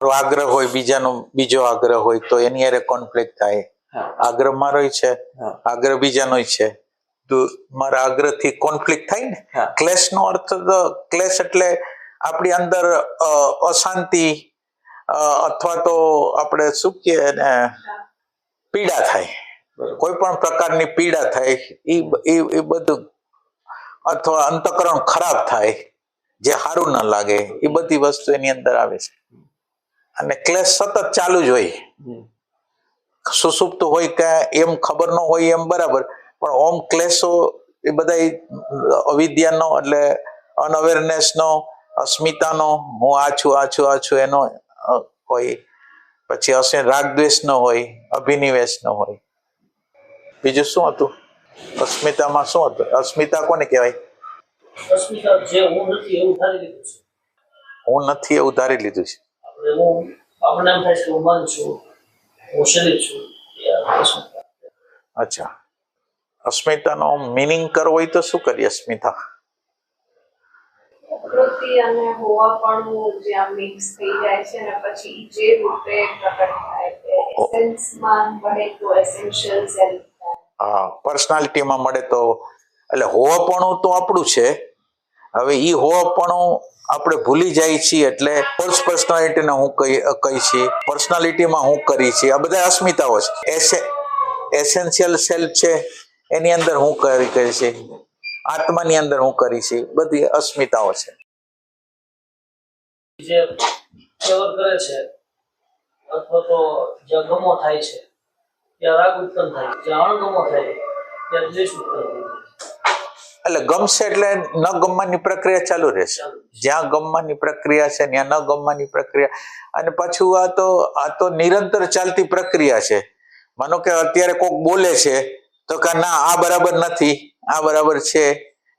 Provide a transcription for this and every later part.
આગ્રહ હોય, બીજાનો બીજો આગ્રહ હોય તો એની હારે કોન્ફ્લિક્ટ થાય. આગ્રહ મારો છે, આગ્રહ બીજાનો છે, તો મારા આગ્રહ થી કોન્ફ્લિક્ટ થાય ને. ક્લેશ નો અર્થ, ક્લેશ એટલે આપણી અંદર અશાંતિ અથવા તો આપણે શું કહીએ ને, પીડા થાય, કોઈ પણ પ્રકારની પીડા થાય, એ બધું, અથવા અંતકરણ ખરાબ થાય, જે સારું ન લાગે, એ બધી વસ્તુ એની અંદર આવે છે. અને ક્લેશ સતત ચાલુ જ હોય, સુસુપ્ત હોય કે એમ ખબર ન હોય એમ બરાબર, પણ ઓમ ક્લેશો એ બધા અવિદ્યાનો એટલે અનઅવેરનેસનો, અસ્મિતાનો, હું આ છું એનો હોય. પછી હશે રાગ દ્વેષનો હોય, અભિનિવેશનો હોય. બીજું શું હતું અસ્મિતામાં? શું હતું અસ્મિતા? કોને કહેવાય? અસ્મિતા જે હું નથી એવું ધારી લીધું છે. હું નથી એવું ધારી લીધું છે. આપણે એમ થાય છે હું મન છું, હું શરીર છું. અચ્છા, અસ્મિતાનો મિનિંગ કરવો હોય તો શું કરીએ? અસ્મિતા પ્રકૃતિ અને હોવાપણું જ્યાં મિક્સ થઈ જાય છે ને પછી જે રૂપે પ્રકટ થાય છે, એસેન્સમાં મળે તો એસેન્શિયલ સેલ્ફ. હા, પર્સનાલિટીમાં મળે તો, એટલે હોવાપણું તો આપણું છે. હવે ઈ હોવાપણું આપણે ભૂલી જાય છીએ, એટલે ફોલ્સ પર્સનાલિટીને હું કહી છીએ, પર્સનાલિટીમાં હું કરી છીએ, આ બધા અસ્મિતાઓ છે. એસેન્શિયલ સેલ્ફ છે એની અંદર હું કરી છે, આત્માની અંદર હું કરી છે, બધી અસ્મિતાઓ છે. જે ફેવર કરે છે અથવા તો જ્યાં ગમો થાય છે ત્યાં રાગ ઉત્પન્ન થાય, જ્યાં અણગમો થાય ત્યાં દ્વેષ ઉત્પન્ન થાય. એટલે ગમશે એટલે ન ગમવાની પ્રક્રિયા ચાલુ રહેશે. જ્યાં ગમવાની પ્રક્રિયા છે ત્યાં ન ગમવાની પ્રક્રિયા, અને પાછું આ તો નિરંતર ચાલતી પ્રક્રિયા છે. માનો કે અત્યારે કોઈક બોલે છે તો કે ના આ બરાબર નથી, આ બરાબર છે,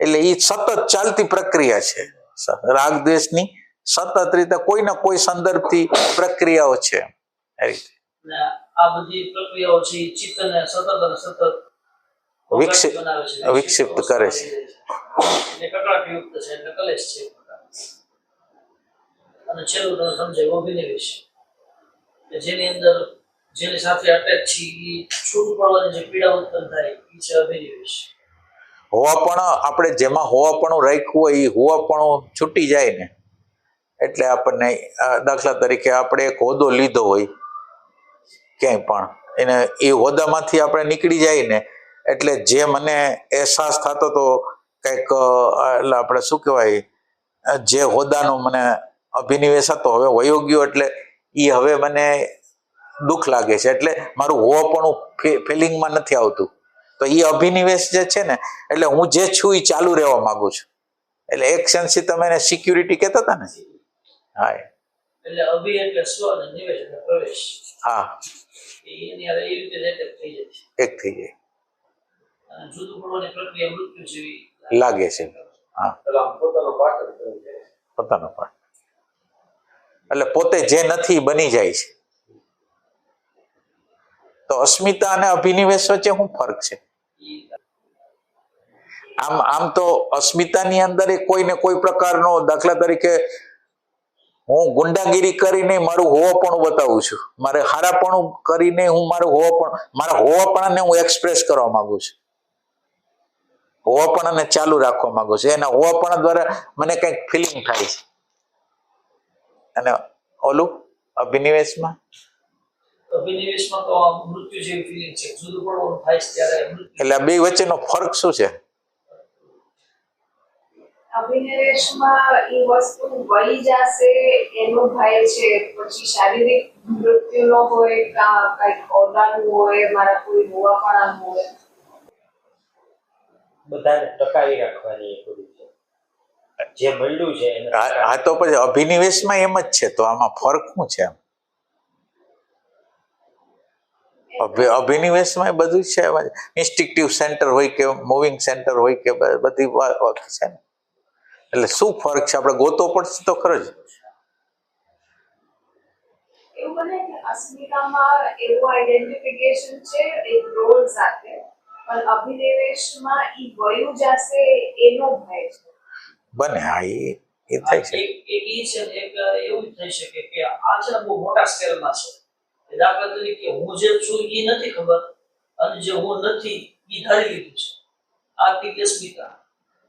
એટલે એ સતત ચાલતી પ્રક્રિયા છે. રાગ દ્વેષની સતત રીતે કોઈ ને કોઈ સંદર્ભથી પ્રક્રિયાઓ છે. એ રીતે આ બધી પ્રક્રિયાઓ છે ચિત્તને સતત અને સતત વિક્ષિપ્ત કરે છે. કકળાટયુક્ત છે એટલે કલેશ છે. અને છેલ્લું તમે સમજાય અભિનિવેશ, જેની અંદર જેની સાથે અટેચ છે એ છૂટું પડવાની જે પીડા ઉત્પન્ન થાય એ છે અભિનિવેશ. હોવાપણ આપણે જેમાં હોવાપણું રાખ્યું હોય એ હોવાપણું છૂટી જાય ને, એટલે આપણને દાખલા તરીકે આપણે એક હોદ્દો લીધો હોય ક્યાંય પણ, એને એ હોદ્દામાંથી આપણે નીકળી જાય ને, એટલે જે મને અહેસાસ થતો હતો કંઈક, એટલે આપણે શું કહેવાય, જે હોદ્દાનો મને અભિનિવેશ હતો હવે વયો ગયો, એટલે એ હવે મને દુઃખ લાગે છે, એટલે મારું હોવાપણું ફિલિંગમાં નથી આવતું. તો એ અભિનિવેશ જે છે ને, એટલે હું જે છું એ ચાલુ રહેવા માંગુ છું. એટલે એક સેન્સથી તમે એને સિક્યુરિટી કહેતા હતા ને. હા, એટલે અભિ એટલે સ્વ અને નિવેશ એટલે પ્રવેશ. હા, એની હારે એ રીતે એટેચ થઈ જાય છે, એક થઈ જાય, અને જુદું પડવાની પ્રક્રિયા મૃત્યુ જેવી લાગે છે. હા, પોતાનો પાઠ, પોતાનો પાઠ, એટલે પોતે જે નથી બની જાય છે. તો અસ્મિતા અને અભિનિવેશ વચ્ચે શું ફરક છે? આમ તો અસ્મિતાની અંદર કોઈને કોઈ પ્રકારનો, દાખલા તરીકે હું ગુંડાગીરી કરીને મારું હોવાપણું બતાવું છું, મારે હારાપણું કરીને હું મારા હોવાપણાને હું એક્સપ્રેસ કરવા માંગુ છું, હોવાપણાને ચાલુ રાખવા માંગુ છું, એના હોવાપણા દ્વારા મને કંઈક ફિલિંગ થાય છે. અને ઓલું અભિનિવેશમાં તો મૃત્યુ જેવી ફિલિંગ છે, જુદું પડવાનું થાય છે ત્યારે. એટલે આ બે વચ્ચેનો ફરક શું છે? અભિનિવેશમાં એ વસ્તુ વળી જશે એનો ભય છે, પછી શારીરિક મૃત્યુનો હોય, કંઈક ઓરડાનું હોય, મારા કોઈ હોવાપણાનું હોય, બધાને ટકાવી રાખવાની જે મળ્યું છે. હા, તો પછી અભિનિવેશમાં એમ જ છે, તો આમાં ફરક શું છે? અભિનિવેશમાં બધું જ છે, ઇન્સ્ટિંક્ટિવ સેન્ટર હોય કે મૂવિંગ સેન્ટર હોય કે બધી વાત છે ને. એટલે શું ફરક છે આપણે ગોતવો પડશે તો ખરો જ. એવું બને કે અસ્મિતામાં એવું આઈડેન્ટિફિકેશન છે એક રોલ સાથે, પણ અભિનિવેશમાં ઈ વયું જશે એનો ભય છે. બને, હા, એ થાય છે. એક ઈ છે ને એક એવું થઈ શકે કે આ છે ને બહુ મોટા સ્કેલમાં છે. દાખલા તરીકે હું જે છું એ નથી ખબર અને જે હું નથી એ ધારી લીધું છે. આ તી સ્મિતા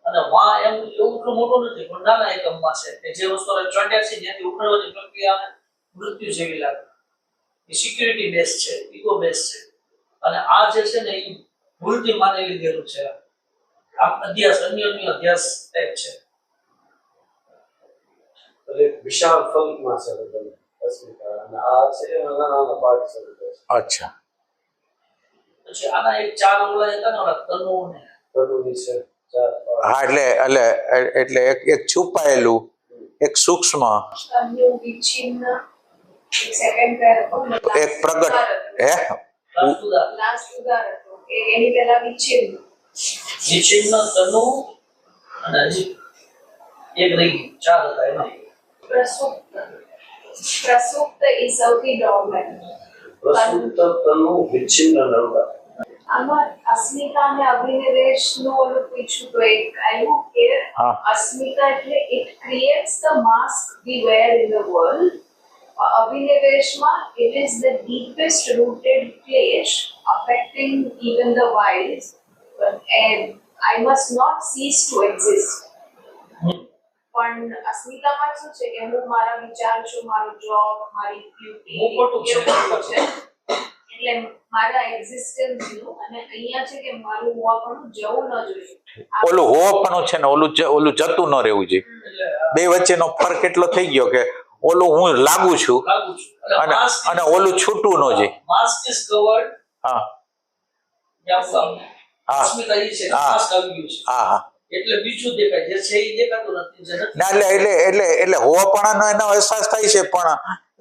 અને વા એમ એવું એટલું મોટું નથી પણ નાના એકમમાં છે કે જે વસ્તુ ચોંટ્યા છે ત્યાંથી ઉખડવાની પ્રક્રિયા મૃત્યુ જેવી લાગે. એ સિક્યુરિટી બેઝ છે, ઈગો બેઝ છે. અને આ જે છે ને એ ભૂલથી માની લીધેલું છે. આ અધ્યાસ અન્ય અધ્યાસ ટાઈપ છે. વિશાળ ફંકમાં છે બધા અસ્મિતા અને આ છે નાના નાના પાર્ટ છે. અચ્છા. પછી આના એક ચાર ઓલા હતા ને ઓલા તનુ ને તનુની છે 4 part. હા એટલે એક છુપાયેલું, એક સૂક્ષ્મ, અન્ય વિચ્છિન્ન સેકન્ડ પેર એક પ્રગટ. હે લાસ્ટ ઉદાર હતો કે એની પહેલા વિચ્છિન્ન વિચિન્ન તનુ અને હજી એક રહી ગઈ. ચાર હતા એમાં પ્રસુપ્ત એ સૌથી ડોમિનન્ટ. પ્રસ્તુત તનુ વિચ્છિન્ન નર્મદા. આમાં અસ્મિતા અને અભિનિવેશનું ઓલું પૂછ્યું તો એક આવ્યું કે હા. અસ્મિતા એટલે it creates the mask we wear in the world. અભિનિવેશમાં it is the deepest rooted place affecting even the wild and I must not cease to exist. પણ અસ્મિતામાં શું છે કે હું મારા વિચાર છું, મારો જોબ, મારી ડ્યુટી હું ખોટું છે. એટલે મારા એક્ઝિસ્ટન્સનું અને અહીંયા છે કે મારું હોવાપણું જવું ન જોઈએ. ઓલું હોવાપણું છે ને ઓલું જતું ન રહેવું જોઈએ. એટલે બે વચ્ચેનો ફરક એટલો થઈ ગયો કે ઓલું હું લાગુ છું લાગુ છું અને અને ઓલું છૂટવું ન જોઈએ. માસ્ક ઇઝ કવર્ડ હા યા હા. અસ્મિતા ઈ છે હા. માસ્ક આવી ગયું છે હા હા. એટલે બીજું દેખાય જે છે એ દેખાતું નથી જે નથી ના એટલે હોવાપણાનો એનો અહેસાસ થાય છે પણ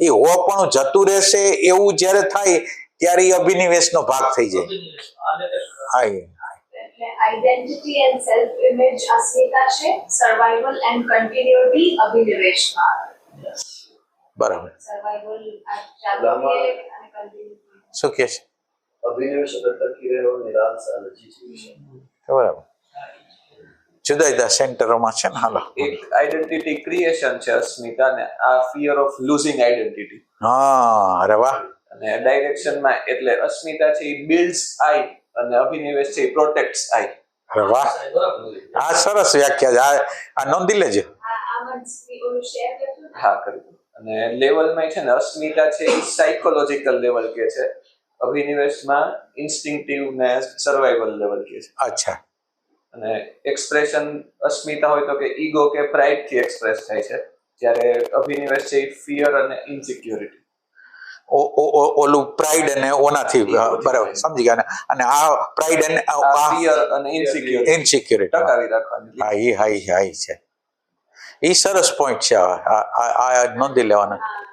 એ હોવાપણું જતું રહેશે એવું જ્યારે થાય ત્યારે એ અભિનિવેશનો ભાગ થઈ જાય. અભિનિવેશ. આ લેટેસ્ટ હા એ. એટલે આઈડેન્ટિટી એન્ડ સેલ્ફ ઇમેજ અસ્મિતા છે, સર્વાઇવલ એન્ડ કન્ટિન્યુટી અભિનિવેશમાં. બરાબર. સર્વાઇવલ ચાલુ રહે અને કન્ટિન્યુટી. શું કે છે? અભિનિવેશ એટલે ટકી રહેવો, નિરાશા અને જીત. બરાબર. જુદા જુદા સેન્ટરોમાં છે ને. હાલો. એક આઈડેન્ટિટી ક્રિએશન છે અસ્મિતા ને આ ફિયર ઓફ લૂઝિંગ આઈડેન્ટિટી હા અરે વાહ. અને ડાયરેક્શનમાં એટલે અસ્મિતા છે એ બિલ્ડ્સ આઈ અને અભિનિવેશ છે એ પ્રોટેક્ટ્સ આઈ. અરે વાહ. બરાબર. આ સરસ વ્યાખ્યા છે. આ નોંધી લેજો. આમાં ઓલું શેર કરતું ને હા કર્યું. અને લેવલમાં છે ને અસ્મિતા છે એ સાયકોલોજીકલ લેવલ કે છે, અભિનિવેશમાં ઇન્સ્ટિંક્ટિવ ને સર્વાઇવલ લેવલ કે છે. અચ્છા. અને એક્સપ્રેશન અસ્મિતા હોય તો કે ઈગો કે પ્રાઇડ થી એક્સપ્રેસ થાય છે, જ્યારે અભિનિવેશ છે એ ફિયર અને ઇનસિક્યોરિટી. ઓલું પ્રાઇડ અને ઓનાથી બરાબર સમજી ગયા. અને આ પ્રાઇડ અને ફિયર અને ઇનસિક્યોરિટી ઇનસિક્યોરિટી. ટકાવી રાખવાની. હા એ છે. એ સરસ પોઈન્ટ છે. આ નોંધી લેવાના. હા